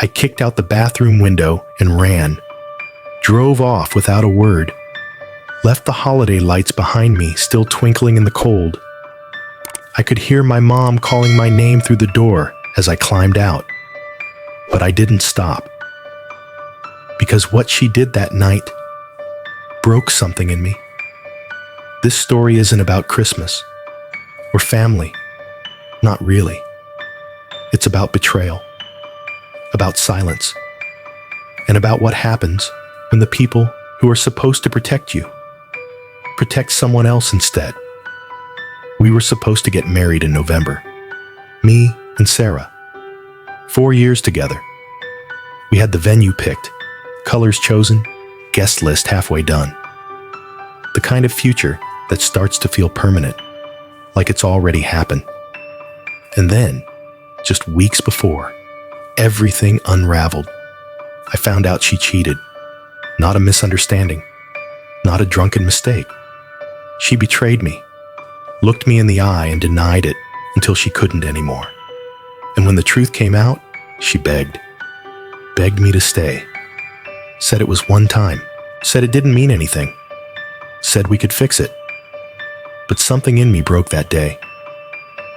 I kicked out the bathroom window and ran. Drove off without a word. Left the holiday lights behind me, still twinkling in the cold. I could hear my mom calling my name through the door as I climbed out. But I didn't stop. Because what she did that night broke something in me. This story isn't about Christmas or family. Not really. It's about betrayal, about silence, and about what happens when the people who are supposed to protect you protect someone else instead. We were supposed to get married in November. Me and Sarah. 4 years together. We had the venue picked, colors chosen, guest list halfway done. The kind of future that starts to feel permanent, like it's already happened. And then, just weeks before, everything unraveled. I found out she cheated. Not a misunderstanding. Not a drunken mistake. She betrayed me, looked me in the eye and denied it until she couldn't anymore. And when the truth came out, she begged me to stay. Said it was one time. Said it didn't mean anything. Said we could fix it. But something in me broke that day.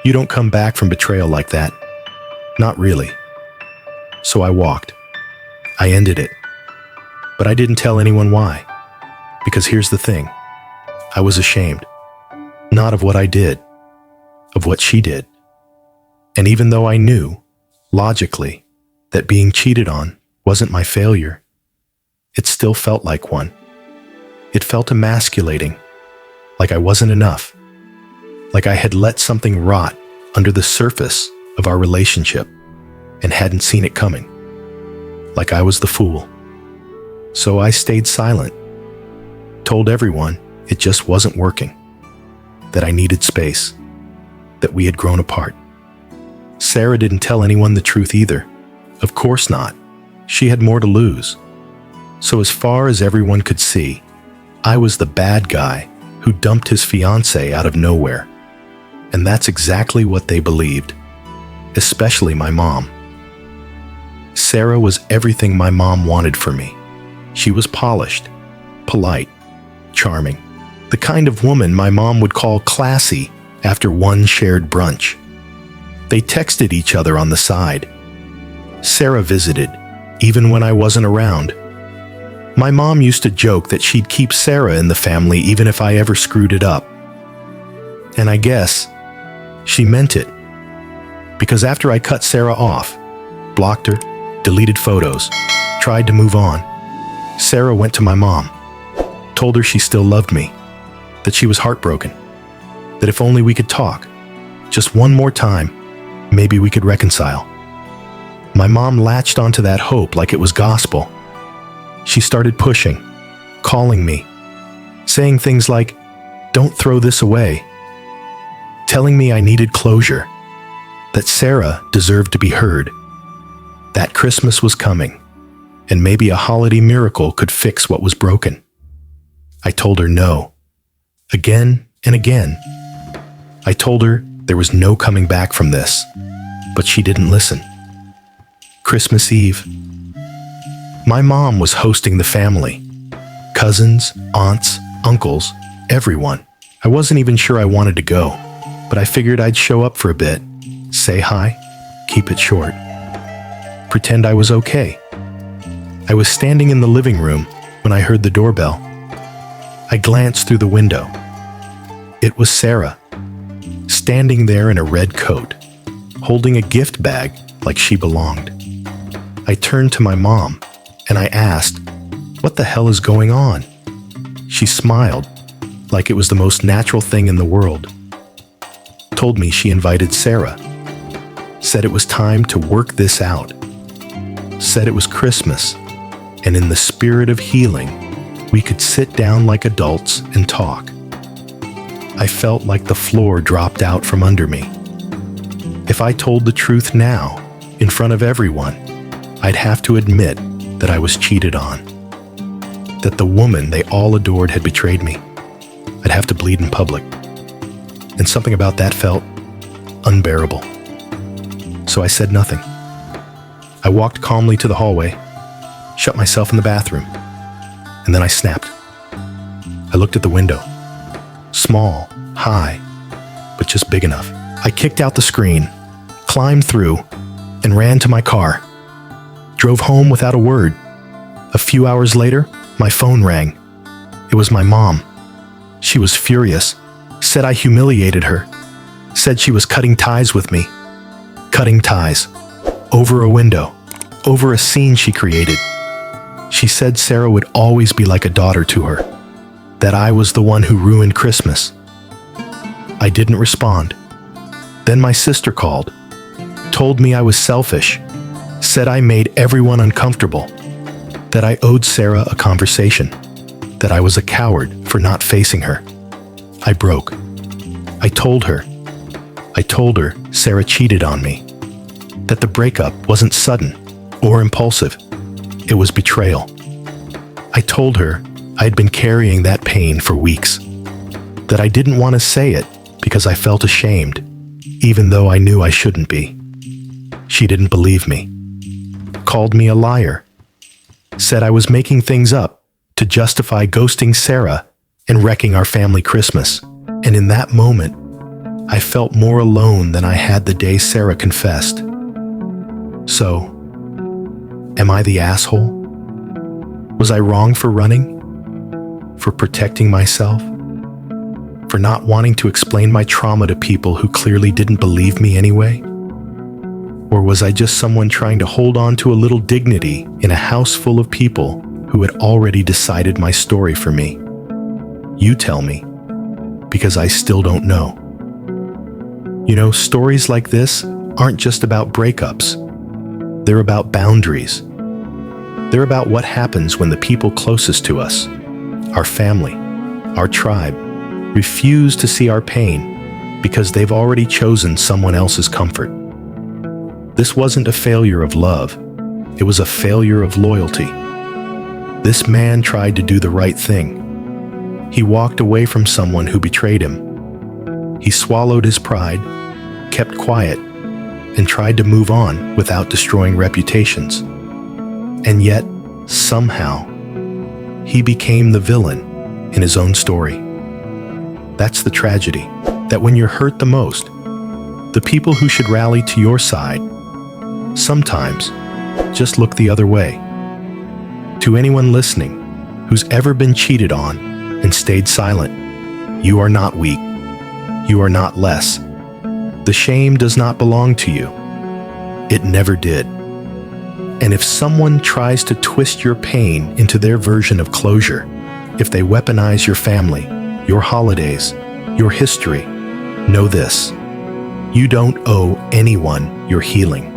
You don't come back from betrayal like that. Not really. So I walked. I ended it. But I didn't tell anyone why. Because here's the thing. I was ashamed. Not of what I did. Of what she did. And even though I knew, logically, that being cheated on wasn't my failure, it still felt like one. It felt emasculating. Like I wasn't enough. Like I had let something rot under the surface of our relationship and hadn't seen it coming. Like I was the fool. So I stayed silent. Told everyone it just wasn't working. That I needed space. That we had grown apart. Sarah didn't tell anyone the truth either. Of course not. She had more to lose. So as far as everyone could see, I was the bad guy who dumped his fiancée out of nowhere. And that's exactly what they believed. Especially my mom. Sarah was everything my mom wanted for me. She was polished, polite, charming. The kind of woman my mom would call classy after one shared brunch. They texted each other on the side. Sarah visited, even when I wasn't around. My mom used to joke that she'd keep Sarah in the family even if I ever screwed it up. And I guess she meant it. Because after I cut Sarah off, blocked her, deleted photos, tried to move on, Sarah went to my mom, told her she still loved me, that she was heartbroken, that if only we could talk, just one more time, maybe we could reconcile. My mom latched onto that hope like it was gospel. She started pushing, calling me, saying things like, "Don't throw this away," telling me I needed closure, that Sarah deserved to be heard, that Christmas was coming, and maybe a holiday miracle could fix what was broken. I told her no, again and again. I told her there was no coming back from this, but she didn't listen. Christmas Eve. My mom was hosting the family. Cousins, aunts, uncles, everyone. I wasn't even sure I wanted to go, but I figured I'd show up for a bit, say hi, keep it short. Pretend I was okay. I was standing in the living room when I heard the doorbell. I glanced through the window. It was Sarah, standing there in a red coat, holding a gift bag like she belonged. I turned to my mom and I asked, "What the hell is going on?" She smiled, like it was the most natural thing in the world. Told me she invited Sarah. Said it was time to work this out. Said it was Christmas, and in the spirit of healing, we could sit down like adults and talk. I felt like the floor dropped out from under me. If I told the truth now, in front of everyone, I'd have to admit that I was cheated on. That the woman they all adored had betrayed me. I'd have to bleed in public. And something about that felt unbearable. So I said nothing. I walked calmly to the hallway, shut myself in the bathroom, and then I snapped. I looked at the window. Small, high, but just big enough. I kicked out the screen, climbed through, and ran to my car. Drove home without a word. A few hours later, my phone rang. It was my mom. She was furious, said I humiliated her, said she was cutting ties with me. Cutting ties. Over a window. Over a scene she created. She said Sarah would always be like a daughter to her. That I was the one who ruined Christmas. I didn't respond. Then my sister called, told me I was selfish, said I made everyone uncomfortable, that I owed Sarah a conversation, that I was a coward for not facing her. I broke. I told her Sarah cheated on me, that the breakup wasn't sudden or impulsive. It was betrayal. I told her I had been carrying that pain for weeks, that I didn't want to say it because I felt ashamed, even though I knew I shouldn't be. She didn't believe me, called me a liar, said I was making things up to justify ghosting Sarah and wrecking our family Christmas. And in that moment, I felt more alone than I had the day Sarah confessed. So, am I the asshole? Was I wrong for running? For protecting myself? For not wanting to explain my trauma to people who clearly didn't believe me anyway? Or was I just someone trying to hold on to a little dignity in a house full of people who had already decided my story for me? You tell me, because I still don't know. You know, stories like this aren't just about breakups. They're about boundaries. They're about what happens when the people closest to us, our family, our tribe, refuse to see our pain because they've already chosen someone else's comfort. This wasn't a failure of love. It was a failure of loyalty. This man tried to do the right thing. He walked away from someone who betrayed him. He swallowed his pride, kept quiet, and tried to move on without destroying reputations. And yet, somehow, he became the villain in his own story. That's the tragedy, that when you're hurt the most, the people who should rally to your side sometimes just look the other way. To anyone listening who's ever been cheated on and stayed silent, you are not weak. You are not less. The shame does not belong to you. It never did. And if someone tries to twist your pain into their version of closure, if they weaponize your family, your holidays, your history, know this: you don't owe anyone your healing.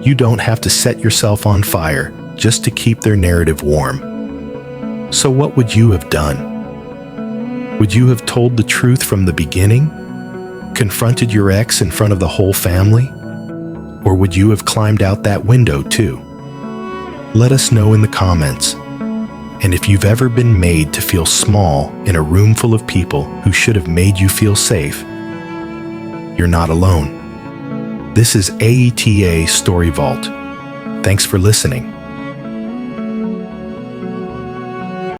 You don't have to set yourself on fire just to keep their narrative warm. So what would you have done? Would you have told the truth from the beginning? Confronted your ex in front of the whole family? Or would you have climbed out that window too? Let us know in the comments. And if you've ever been made to feel small in a room full of people who should have made you feel safe, you're not alone. This is AITA Story Vault. Thanks for listening.